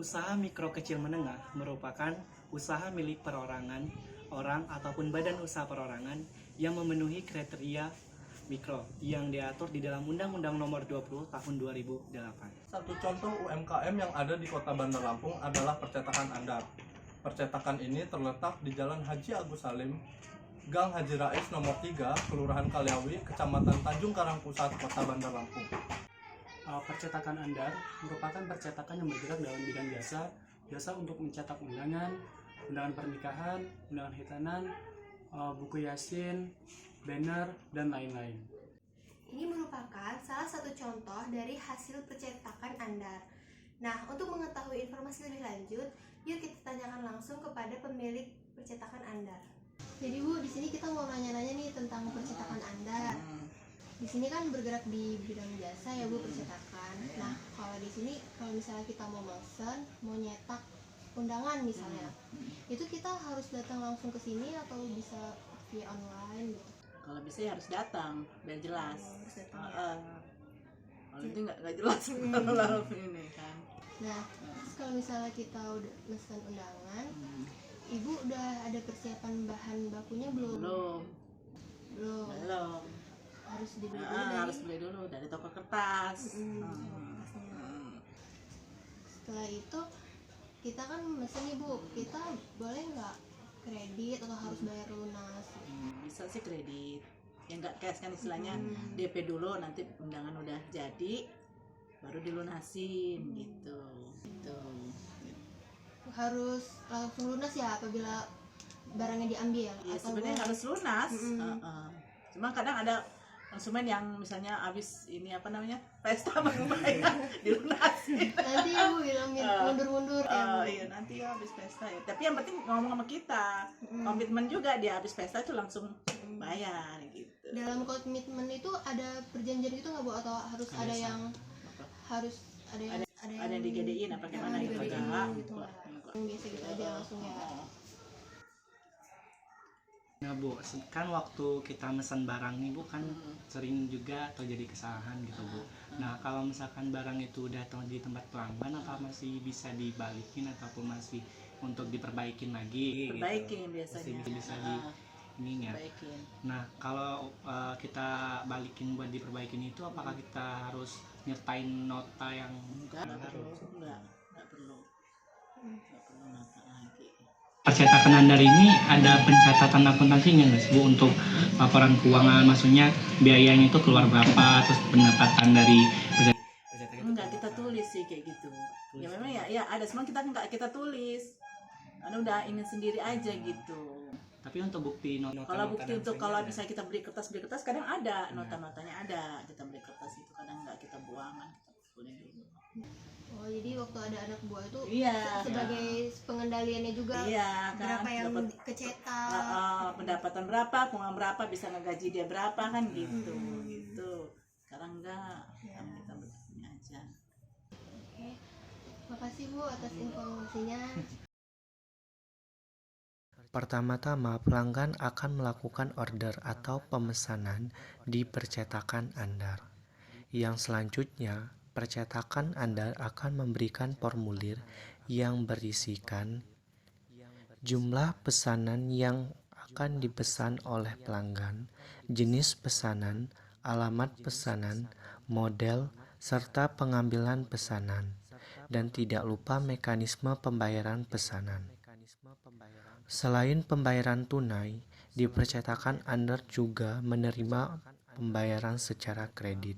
Usaha mikro kecil menengah merupakan usaha milik perorangan, orang ataupun badan usaha perorangan yang memenuhi kriteria mikro yang diatur di dalam Undang-Undang Nomor 20 Tahun 2008. Satu contoh UMKM yang ada di Kota Bandar Lampung adalah Percetakan Andar. Percetakan ini terletak di Jalan Haji Agus Salim, Gang Haji Rais nomor 3, Kelurahan Kalyawi, Kecamatan Tanjung Karang Pusat, Kota Bandar Lampung. Percetakan Andar merupakan percetakan yang bergerak dalam bidang jasa untuk mencetak undangan pernikahan, undangan khitanan, buku yasin, banner, dan lain-lain. Ini merupakan salah satu contoh dari hasil percetakan Andar. Nah, untuk mengetahui informasi lebih lanjut, yuk kita tanyakan langsung kepada pemilik percetakan Andar. Jadi Bu, di sini kita mau nanya-nanya nih tentang percetakan Andar. Di sini kan bergerak di bidang jasa ya Bu, percetakan. Nah, kalau di sini kalau misalnya kita mau mesen, mau nyetak undangan misalnya, itu kita harus datang langsung ke sini atau bisa via online gitu? Kalau bisa ya harus datang biar jelas. Harus datang ya. Kalau itu nggak jelas kalau ini kan. Nah, terus kalau misalnya kita udah mesen undangan, Ibu udah ada persiapan bahan bakunya belum? Belum. Harus dibeli dulu Harus beli dulu dari toko kertas. kertasnya. Setelah itu kita kan mesen nih Bu, kita boleh nggak kredit atau harus bayar lunas? Bisa sih kredit. Ya nggak cash kan istilahnya. DP dulu, nanti undangan udah jadi baru dilunasin gitu. Harus langsung lunas ya apabila barangnya diambil? Ya atau sebenarnya boleh- harus lunas. Cuma kadang ada konsumen yang misalnya habis ini pesta baru bayar dilunasin. Nanti Ibu bilang mundur-mundur ya Bu? Iya nanti ya habis pesta ya. Tapi yang penting ngomong sama kita, komitmen juga dia habis pesta itu langsung bayar gitu. Dalam komitmen itu ada perjanjian gitu nggak Bu? Atau harus ada yang harus Ada yang digedein apa gimana gitu digedein enggak? gitu nggak? Yang biasa gitu aja langsung ya. Nah Bu, kan waktu kita mesen barang nih Bu kan sering juga terjadi kesalahan gitu Bu. Nah kalau misalkan barang itu datang di tempat pelanggan, apa masih bisa dibalikin ataupun masih untuk diperbaikin lagi? Perbaikin gitu? biasanya. Masih bisa di ininya. Perbaikin. Nah kalau kita balikin buat diperbaikin itu, apakah kita harus nyertain nota yang Enggak perlu nota lagi. percetakan Andar ini ada pencatatan akuntansinya nggak sih Bu untuk laporan keuangan, maksudnya biayanya itu keluar berapa, terus pendapatan dari percetakan? Enggak kita tulis sih kayak gitu. Ya memang ya ada, semua kita enggak kita tulis. Udah ini sendiri aja gitu. Tapi untuk bukti nota, Kalau bukti untuk kalau misalnya kita beli kertas kadang ada nota-notanya ada. Kita beli kertas itu kadang enggak kita buang kan, kita kumpulin dulu. Oh jadi waktu ada anak buah itu Iya. sebagai pengendaliannya juga Iya kan. berapa yang Dapat kecetak? pendapatan berapa, keuangan berapa, bisa ngegaji dia berapa kan gitu. Sekarang enggak. Sekarang kita begini aja. Oke, makasih Bu atas informasinya. Pertama-tama, pelanggan akan melakukan order atau pemesanan di percetakan Andar. Yang selanjutnya, percetakan Andar akan memberikan formulir yang berisikan jumlah pesanan yang akan dipesan oleh pelanggan, jenis pesanan, alamat pesanan, model, serta pengambilan pesanan, dan tidak lupa mekanisme pembayaran pesanan. Selain pembayaran tunai, di percetakan Andar juga menerima pembayaran secara kredit,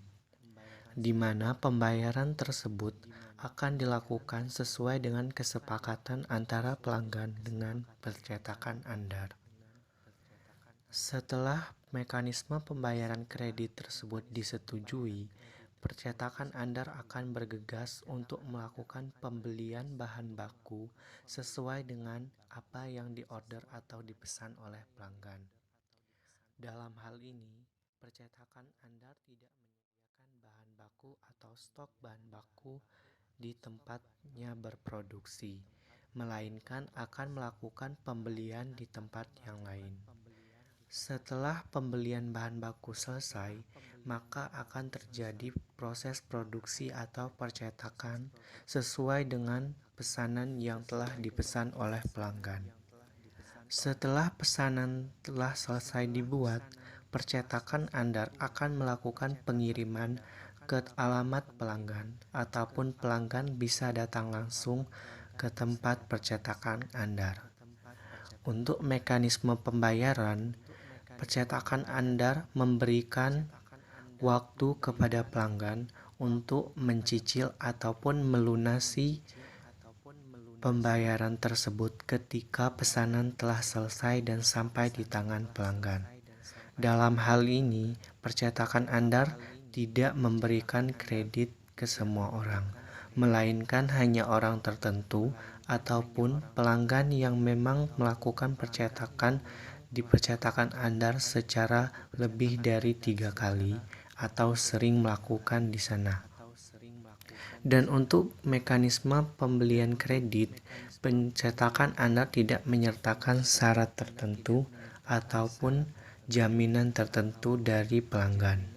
di mana pembayaran tersebut akan dilakukan sesuai dengan kesepakatan antara pelanggan dengan percetakan Andar. Setelah mekanisme pembayaran kredit tersebut disetujui, percetakan Andar akan bergegas untuk melakukan pembelian bahan baku sesuai dengan apa yang diorder atau dipesan oleh pelanggan. Dalam hal ini, percetakan Andar tidak menyediakan bahan baku atau stok bahan baku di tempatnya berproduksi, melainkan akan melakukan pembelian di tempat yang lain. Setelah pembelian bahan baku selesai, maka akan terjadi proses produksi atau percetakan sesuai dengan pesanan yang telah dipesan oleh pelanggan. Setelah pesanan telah selesai dibuat, percetakan Andar akan melakukan pengiriman ke alamat pelanggan, ataupun pelanggan bisa datang langsung ke tempat percetakan Andar. Untuk mekanisme pembayaran, percetakan Andar memberikan waktu kepada pelanggan untuk mencicil ataupun melunasi pembayaran tersebut ketika pesanan telah selesai dan sampai di tangan pelanggan. Dalam hal ini, percetakan Andar tidak memberikan kredit ke semua orang, melainkan hanya orang tertentu ataupun pelanggan yang memang melakukan percetakan di percetakan Andar secara lebih dari 3 kali atau sering melakukan di sana. Dan untuk mekanisme pembelian kredit, pencetakan Andar tidak menyertakan syarat tertentu ataupun jaminan tertentu dari pelanggan.